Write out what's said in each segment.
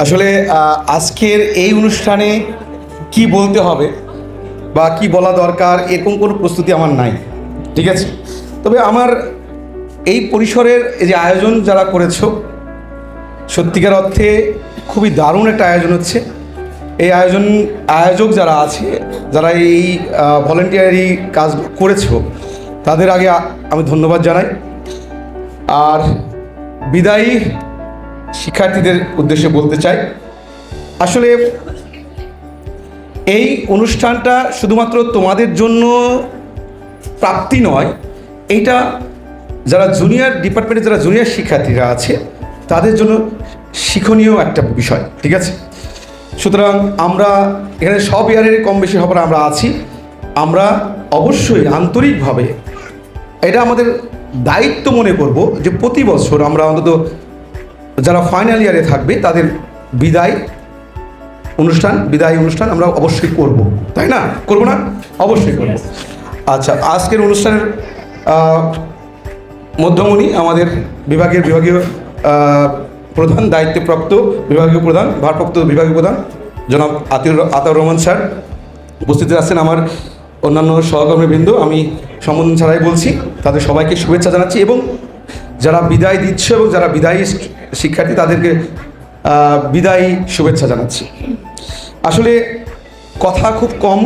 আসলে আজকের এই অনুষ্ঠানে কি বলতে হবে বা কি বলা দরকার এরকম কোনো প্রস্তুতি আমার নাই, ঠিক আছে। তবে আমার এই পরিসরের এই যে আয়োজন যারা করেছো, সত্যিকার অর্থে খুবই দারুণ একটা আয়োজন হচ্ছে। এই আয়োজক যারা আছে, যারা এই ভলেন্টিয়ারি কাজ করেছো, তাদের আগে আমি ধন্যবাদ জানাই। আর বিদায়ী শিক্ষার্থীদের উদ্দেশ্যে বলতে চাই, আসলে এই অনুষ্ঠানটা শুধুমাত্র তোমাদের জন্য প্রাপ্তি নয়, এইটা যারা জুনিয়র ডিপার্টমেন্টে যারা জুনিয়র শিক্ষার্থীরা আছে তাদের জন্য শিক্ষণীয় একটা বিষয়, ঠিক আছে। সুতরাং আমরা এখানে সব ইয়ারের কম বেশি হবে আমরা আছি, আমরা অবশ্যই আন্তরিকভাবে এটা আমাদের দায়িত্ব মনে করব যে প্রতি বছর আমরা অন্তত যারা ফাইনাল ইয়ারে থাকবে তাদের বিদায়ী অনুষ্ঠান আমরা অবশ্যই করব, তাই না? করব না? অবশ্যই করব। আচ্ছা, আজকের অনুষ্ঠানের মধ্যমণি আমাদের বিভাগীয় প্রধান, দায়িত্বপ্রাপ্ত বিভাগীয় প্রধান, ভারপ্রাপ্ত বিভাগীয় প্রধান জনাব আতাউর রহমান স্যার উপস্থিত আছেন। আমার অন্যান্য সহকর্মীবৃন্দ, আমি সম্বোধন ছাড়াই বলছি, তাদের সবাইকে শুভেচ্ছা জানাচ্ছি এবং যারা বিদায় দিচ্ছে এবং যারা বিদায়ী শিক্ষার্থী তাদেরকে বিদায়ী শুভেচ্ছা জানাচ্ছি। আসলে কথা খুব কম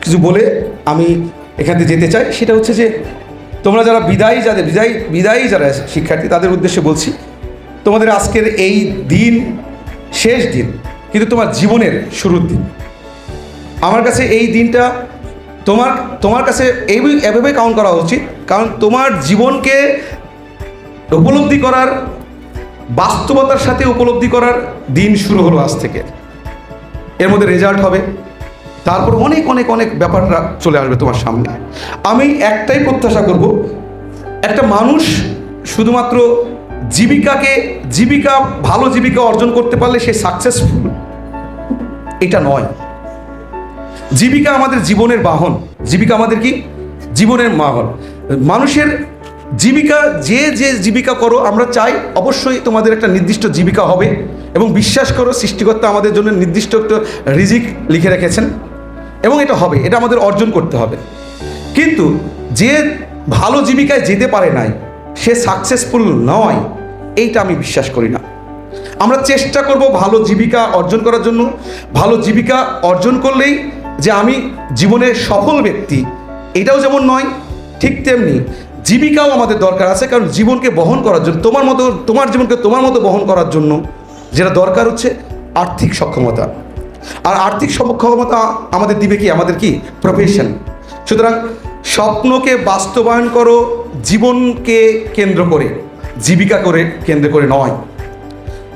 কিছু বলে আমি এখান থেকে যেতে চাই, সেটা হচ্ছে যে তোমরা যারা বিদায়ী যারা শিক্ষার্থী তাদের উদ্দেশ্যে বলছি, তোমাদের আজকের এই দিন শেষ দিন, কিন্তু তোমার জীবনের শুরুর দিন। আমার কাছে এই দিনটা তোমার কাছে এভাবে কাউন্ট করা উচিত, কারণ তোমার জীবনকে উপলব্ধি করার, বাস্তবতার সাথে উপলব্ধি করার দিন শুরু হলো আজ থেকে। এর মধ্যে রেজাল্ট হবে, তারপর অনেক অনেক অনেক ব্যাপারটা চলে আসবে তোমার সামনে। আমি একটাই প্রত্যাশা করব, একটা মানুষ শুধুমাত্র ভালো জীবিকা অর্জন করতে পারলে সে সাকসেসফুল, এটা নয়। জীবিকা আমাদের জীবনের বাহন, জীবিকা আমাদের কি জীবনের বাহন। মানুষের জীবিকা, যে জীবিকা করো, আমরা চাই অবশ্যই তোমাদের একটা নির্দিষ্ট জীবিকা হবে এবং বিশ্বাস করো সৃষ্টিকর্তা আমাদের জন্য নির্দিষ্ট একটা রিজিক লিখে রেখেছেন এবং এটা হবে, এটা আমাদের অর্জন করতে হবে। কিন্তু যে ভালো জীবিকায় যেতে পারে নাই সে সাকসেসফুল নয়, এইটা আমি বিশ্বাস করি না। আমরা চেষ্টা করব ভালো জীবিকা অর্জন করার জন্য। ভালো জীবিকা অর্জন করলেই যে আমি জীবনের সফল ব্যক্তি, এটাও যেমন নয়, ঠিক তেমনি জীবিকাও আমাদের দরকার আছে। কারণ জীবনকে বহন করার জন্য, তোমার জীবনকে তোমার মতো বহন করার জন্য যেটা দরকার হচ্ছে আর্থিক সক্ষমতা। আর আর্থিক সক্ষমতা আমাদের দিবে কি? আমাদের কি? প্রফেশন। সুতরাং স্বপ্নকে বাস্তবায়ন করো জীবনকে কেন্দ্র করে, জীবিকা করে কেন্দ্র করে নয়।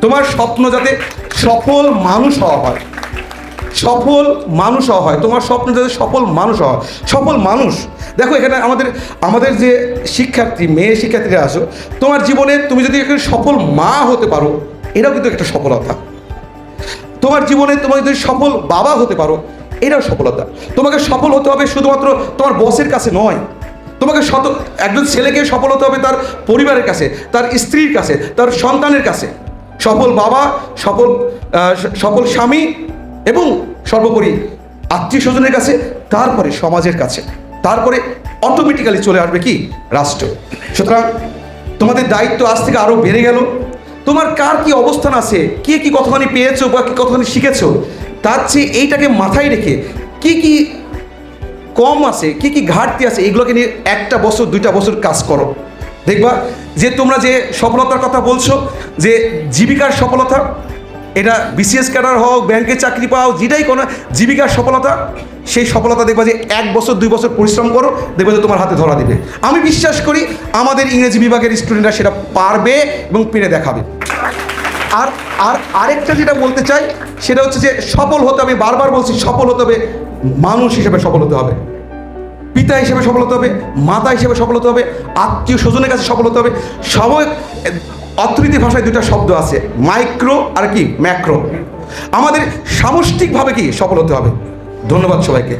তোমার স্বপ্ন যাতে সফল মানুষ হওয়া হয়, তোমার স্বপ্ন যাতে সফল মানুষ। দেখো এখানে আমাদের যে শিক্ষার্থী, মেয়ে শিক্ষার্থীরা আসো, তোমার জীবনে তুমি যদি একটা সফল মা হতে পারো, এটাও কিন্তু একটা সফলতা। তোমার জীবনে তোমার যদি সফল বাবা হতে পারো, এটাও সফলতা। তোমাকে সফল হতে হবে শুধুমাত্র তোমার বসের কাছে নয়, তোমাকে একজন ছেলেকে সফল হতে হবে তার পরিবারের কাছে, তার স্ত্রীর কাছে, তার সন্তানের কাছে। সফল বাবা, সফল স্বামী এবং সর্বোপরি আত্মীয় স্বজনের কাছে, তারপরে সমাজের কাছে, তারপরে অটোমেটিক্যালি চলে আসবে কি? রাষ্ট্র। সুতরাং তোমাদের দায়িত্ব আজ থেকে আরও বেড়ে গেল। তোমার কার কি অবস্থান আছে, কে কি কতখানি পেয়েছো বা কি কতখানি শিখেছো, তার চেয়ে এইটাকে মাথায় রেখে কি কম আছে, কি ঘাটতি আছে, এগুলোকে নিয়ে 1 বছর 2 বছর কাজ করো। দেখবা যে তোমরা যে সফলতার কথা বলছো, যে জীবিকার সফলতা, এটা বিসিএস ক্যাডার হোক, ব্যাংকে চাকরি পাও, যেটাই কোনো জীবিকার সফলতা, সেই সফলতা দেখবা যে 1 বছর 2 বছর পরিশ্রম করো, দেখবা যে তোমার হাতে ধরা দিবে। আমি বিশ্বাস করি আমাদের ইংরেজি বিভাগের স্টুডেন্টরা সেটা পারবে এবং পেরে দেখাবে। আর আরেকটা যেটা বলতে চাই সেটা হচ্ছে যে সফল হতে হবে, বারবার বলছি, সফল হতে হবে মানুষ হিসেবে, সফল হতে হবে পিতা হিসেবে, সফল হতে হবে মাতা হিসেবে, সফল হতে হবে আত্মীয় স্বজনের কাছে, সফল হতে হবে। সবাই অর্থনীতি ভাষায় 2টা শব্দ আছে, মাইক্রো আর কি ম্যাক্রো। আমাদের সামষ্টিকভাবে কি সফল হতে হবে। ধন্যবাদ সবাইকে।